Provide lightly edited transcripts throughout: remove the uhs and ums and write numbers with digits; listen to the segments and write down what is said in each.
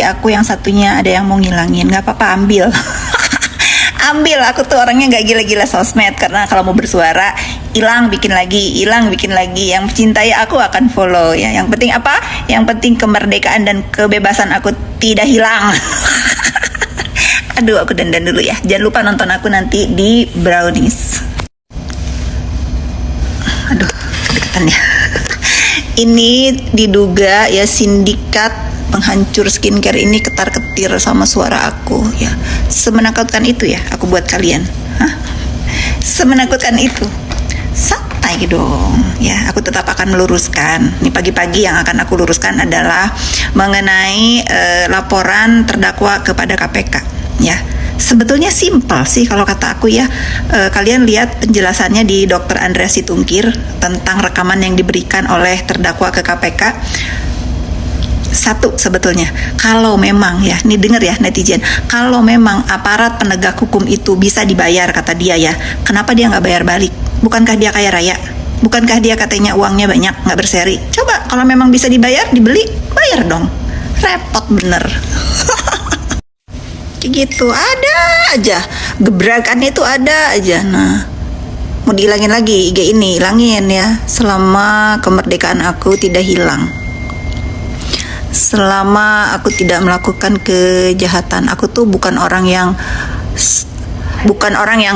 Aku yang satunya ada yang mau ngilangin, nggak apa-apa, ambil. Ambil, aku tuh orangnya nggak gila-gila sosmed, karena kalau mau bersuara hilang bikin lagi, hilang bikin lagi. Yang mencintai aku akan follow ya. Yang penting apa? Yang penting kemerdekaan dan kebebasan aku tidak hilang. Aduh, aku dandan dulu ya. Jangan lupa nonton aku nanti di Brownies. Aduh, kedekatan ya. Ini diduga ya sindikat penghancur skincare ini ketar-ketir sama suara aku ya. Semenakutkan itu ya aku buat kalian. Hah? Semenakutkan itu. Santai dong ya, aku tetap akan meluruskan. Nih pagi-pagi yang akan aku luruskan adalah mengenai laporan terdakwa kepada KPK ya. Sebetulnya simpel sih kalau kata aku ya. Kalian lihat penjelasannya di Dr. Andreas Situngkir tentang rekaman yang diberikan oleh terdakwa ke KPK. Satu, sebetulnya kalau memang ya, nih denger ya netizen, kalau memang aparat penegak hukum itu bisa dibayar, kata dia ya, kenapa dia nggak bayar balik? Bukankah dia kaya raya? Bukankah dia katanya uangnya banyak, nggak berseri? Coba kalau memang bisa dibayar, dibeli, bayar dong. Repot bener. Kayak gitu, ada aja gebrakannya, itu ada aja. Nah, mau dihilangin lagi IG ini, hilangin ya, selama kemerdekaan aku tidak hilang. Selama aku tidak melakukan kejahatan. Aku tuh bukan orang yang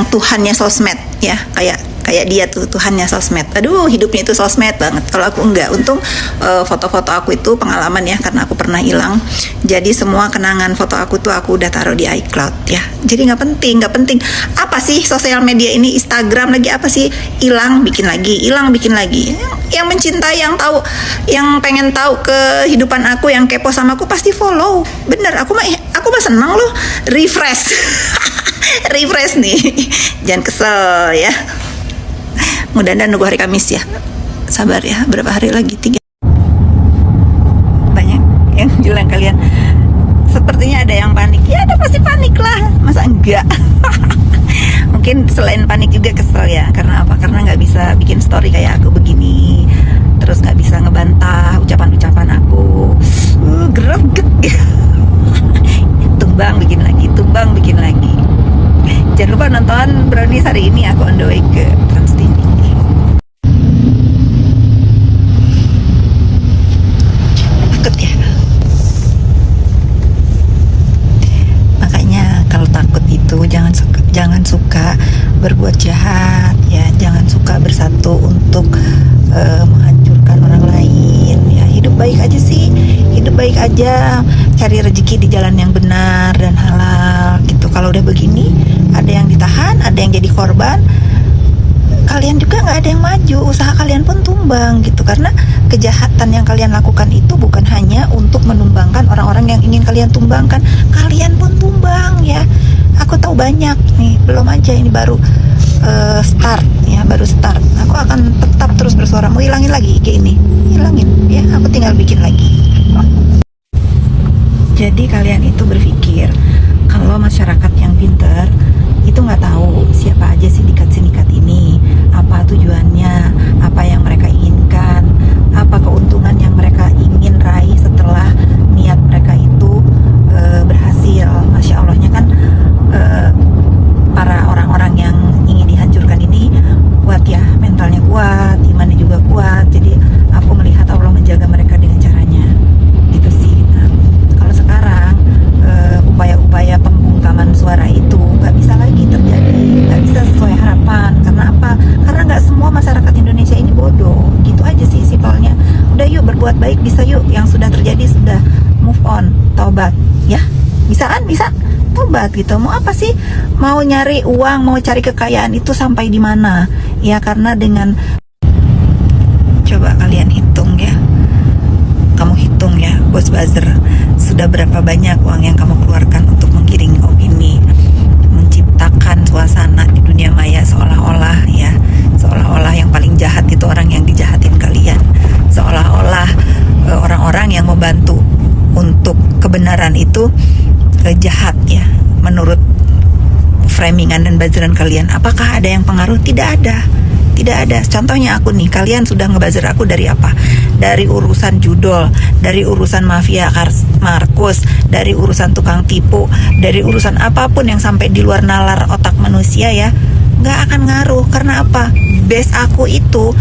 Tuhannya sosmed ya, kayak dia tuh Tuhannya sosmed. Aduh, hidupnya itu sosmed banget. Kalau aku enggak. Untung foto-foto aku itu pengalaman ya, karena aku pernah hilang. Jadi semua kenangan foto aku tuh aku udah taruh di iCloud ya. Jadi nggak penting. Apa sih sosial media ini, Instagram lagi apa sih? Hilang bikin lagi, hilang bikin lagi. Yang mencintai, yang tahu, yang pengen tahu kehidupan aku, yang kepo sama aku pasti follow. Bener, aku mah seneng loh. Refresh. Refresh nih. Jangan kesel ya. Mudah-mudahan nunggu hari Kamis ya. Sabar ya, berapa hari lagi? 3. Banyak yang bilang kalian sepertinya ada yang panik. Ya ada, pasti panik lah. Masa enggak? Mungkin selain panik juga kesel ya. Karena apa? Karena nggak bisa bikin story kayak aku begini. Terus nggak bisa ngebantah ucapan-ucapan aku. Greget. Tumbang bikin lagi, tumbang bikin lagi. Jangan lupa nonton Brownies hari ini. Aku on the way ke Trans TV. Takut ya. Makanya kalau takut itu jangan suka berbuat jahat ya. Jangan suka bersatu untuk menghancurkan orang lain ya. Hidup baik aja sih. Hidup baik aja. Cari rezeki di jalan yang benar dan halal gitu. Kalau udah begini, ada yang ditahan, ada yang jadi korban, kalian juga nggak ada yang maju, usaha kalian pun tumbang gitu. Karena kejahatan yang kalian lakukan itu bukan hanya untuk menumbangkan orang-orang yang ingin kalian tumbangkan, kalian pun tumbang ya. Aku tahu banyak nih, belum aja ini baru start ya, baru start. Aku akan tetap terus bersuara. Mau hilangin lagi IG ini, hilangin ya, aku tinggal bikin lagi. Jadi kalian itu berpikir kalau masyarakat yang pinter itu nggak tahu siapa aja sindikat-sindikat ini, apa tujuannya, apa yang mereka inginkan, apa keuntungan yang mereka ingin raih setelah niat mereka itu berhasil. Masya Allahnya kan para orang-orang yang ingin dihancurkan ini kuat ya, mentalnya kuat, imannya juga kuat. Jadi aku melihat Allah menjaga mereka dengan caranya gitu sih. Nah, kalau sekarang upaya-upaya pembungkaman suara itu nggak bisa lagi terjadi, nggak bisa sesuai harapan. Karena apa? Karena nggak semua masyarakat Indonesia ini bodoh. Gitu aja sih simpelnya. Udah yuk berbuat baik, bisa yuk. Yang sudah terjadi sudah move on, taubat ya. Bisa kan? Bisa tobat gitu. Mau apa sih? Mau nyari uang, mau cari kekayaan itu sampai di mana? Ya karena dengan, coba kalian hitung ya. Kamu hitung ya, Bos Buzzer, sudah berapa banyak uang yang kamu keluarkan untuk menggiring opini, menciptakan suasana di dunia maya seolah-olah ya, seolah-olah yang paling jahat itu orang yang dijahatin kalian, seolah-olah orang-orang yang membantu untuk kebenaran itu jahat ya, menurut framingan dan buzzeran kalian. Apakah ada yang pengaruh? Tidak ada Tidak ada. Contohnya aku nih, kalian sudah ngebuzzer aku dari apa? Dari urusan judol, dari urusan mafia Markus, dari urusan tukang tipu, dari urusan apapun yang sampai di luar nalar otak manusia ya, nggak akan ngaruh. Karena apa? Base aku itu,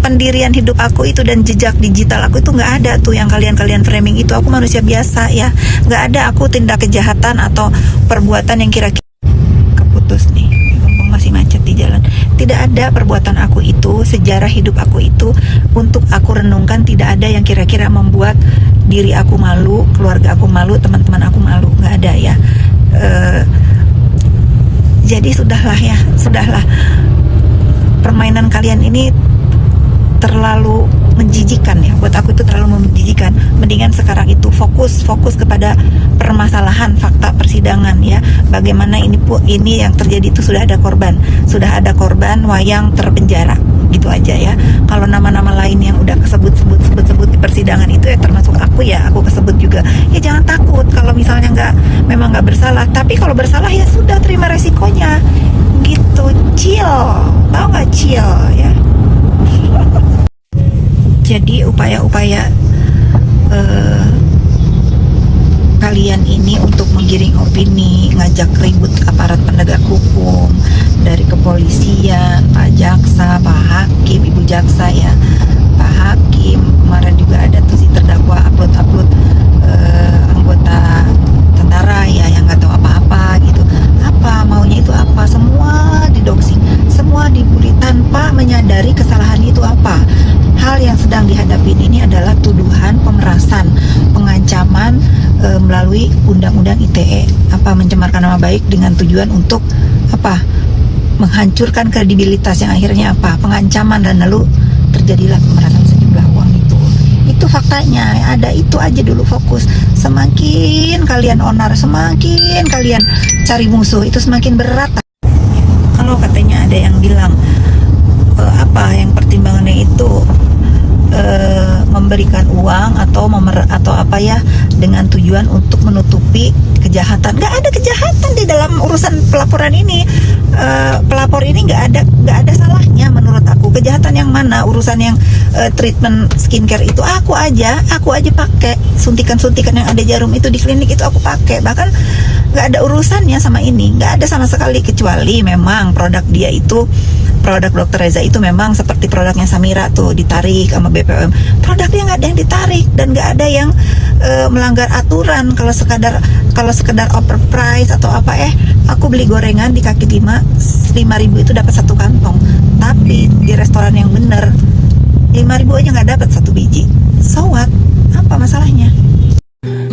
pendirian hidup aku itu dan jejak digital aku itu nggak ada tuh yang kalian framing itu. Aku manusia biasa ya, nggak ada aku tindak kejahatan atau perbuatan yang kira-kira keputus nih, mumpung masih macet di jalan. Tidak ada perbuatan aku itu, sejarah hidup aku itu untuk aku renungkan. Tidak ada yang kira-kira membuat diri aku malu, keluarga aku malu, teman-teman aku malu, nggak ada ya. Jadi sudahlah ya, sudahlah. Permainan kalian ini terlalu menjijikan ya, buat aku itu terlalu menjijikan. Mendingan sekarang itu fokus kepada permasalahan fakta persidangan ya. Bagaimana ini yang terjadi itu sudah ada korban wayang terpenjara gitu aja ya. Kalau nama-nama lain yang udah sebut di persidangan itu ya, termasuk aku ya, aku kesebut juga ya. Jangan takut kalau misalnya memang nggak bersalah, tapi kalau bersalah ya sudah terima resikonya gitu. Chill, tau nggak, chill ya. Jadi upaya-upaya kalian ini untuk menggiring opini, ngajak ribut aparat penegak hukum, dari kepolisian, Pak Jaksa, Pak Hakim, Ibu Jaksa ya, Pak Hakim, kemarin juga ada tuh si terdakwa upload anggota tentara ya yang nggak tahu apa-apa gitu. Apa maunya itu apa? Semua didoxing, semua dibully tanpa menyadari kesalahan itu apa. Hal yang sedang dihadapi ini adalah tuduhan pemerasan, pengancaman melalui undang-undang ITE, mencemarkan nama baik dengan tujuan untuk menghancurkan kredibilitas, yang akhirnya pengancaman, dan lalu terjadilah pemerasan sejumlah uang itu. Itu faktanya, ada itu aja dulu fokus. Semakin kalian onar, semakin kalian cari musuh, itu semakin berat. Kalau katanya ada yang bilang yang pertimbangannya itu memberikan uang atau dengan tujuan untuk menutupi kejahatan. Nggak ada kejahatan di dalam urusan pelaporan ini. Pelapor ini nggak ada salahnya menurut aku. Kejahatan yang mana? Urusan yang treatment skincare itu aku aja pakai. Suntikan yang ada jarum itu di klinik itu aku pakai. Bahkan nggak ada urusannya sama ini, nggak ada sama sekali, kecuali memang produk dia itu, produk Dr. Reza itu memang seperti produknya Samira tuh ditarik sama BPOM. Produknya nggak ada yang ditarik dan nggak ada yang melanggar aturan. Kalau sekedar overprice atau aku beli gorengan di kaki 5.000 itu dapat 1 kantong, tapi di restoran yang bener 5.000 aja nggak dapat 1 biji. So what? Apa masalahnya?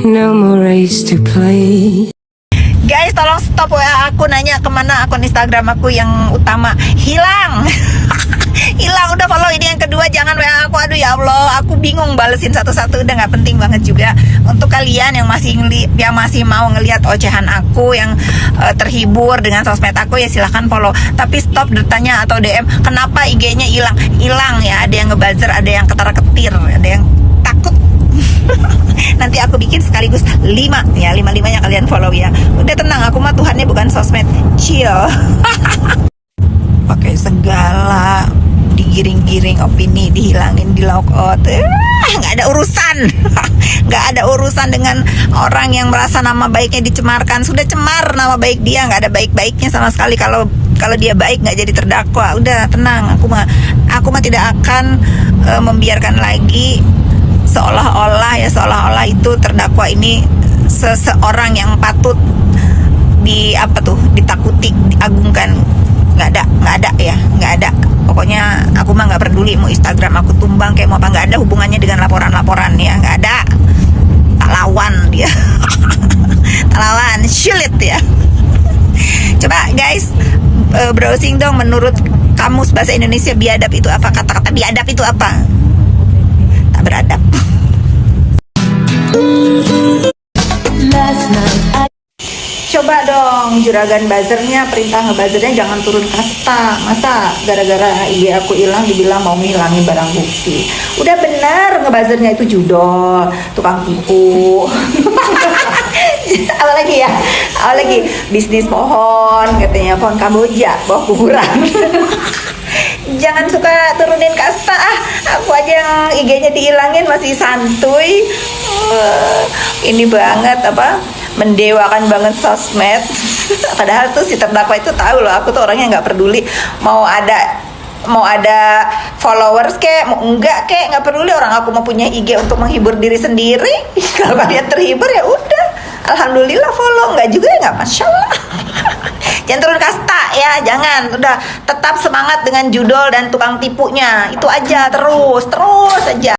No more race to play. Guys, tolong stop WA aku, nanya kemana akun Instagram aku yang utama. Hilang. Hilang, udah follow ini yang kedua, jangan WA aku. Aduh ya Allah, aku bingung balesin satu-satu, udah nggak penting banget juga. Untuk kalian yang masih mau ngelihat ocehan aku, yang terhibur dengan sosmed aku, ya silahkan follow. Tapi stop bertanya atau DM, kenapa IG-nya hilang? Hilang ya, ada yang ngebuzzer, ada yang ketar-ketir, ada yang takut. Nanti aku bikin sekaligus 5 ya, 5-5-nya kalian follow ya. Udah tenang, aku mah Tuhannya bukan sosmed. Chill. Pakai segala, digiring-giring opini, dihilangin, di lock out. Nggak ada urusan. Nggak ada urusan dengan orang yang merasa nama baiknya dicemarkan. Sudah cemar nama baik dia, nggak ada baik-baiknya sama sekali. Kalau dia baik nggak jadi terdakwa. Udah tenang, aku mah tidak akan membiarkan lagi seolah-olah itu terdakwa ini seseorang yang patut ditakuti, diagungkan. Nggak ada. Pokoknya aku mah nggak peduli mau Instagram aku tumbang kayak mau apa, nggak ada hubungannya dengan laporan ya, nggak ada. Tak lawan dia. Tak lawan, sulit ya. Coba guys, browsing dong menurut kamus bahasa Indonesia biadab itu apa, kata-kata biadab itu apa? Tak beradab. Coba dong juragan buzzernya, perintah ngebuzzernya jangan turun kasta. Masa gara-gara IG aku hilang dibilang mau ngilangin barang bukti? Udah bener ngebuzzernya itu judol, tukang tipu. Apa lagi bisnis pohon, katanya pohon Kamboja, bawah kuburan. jangan suka turunin kasta. Aku aja yang IG-nya dihilangin masih santuy. Ini banget apa, mendewakan banget sosmed. Padahal tuh si terdakwa itu tahu loh, aku tuh orangnya nggak peduli mau ada followers kek, mau enggak kek, nggak peduli. Orang aku mau punya IG untuk menghibur diri sendiri. Kalau kalian terhibur ya udah, alhamdulillah follow, nggak juga ya nggak masalah. Jangan turun kasta ya, jangan. Udah tetap semangat dengan judul dan tukang tipunya, itu aja, terus aja.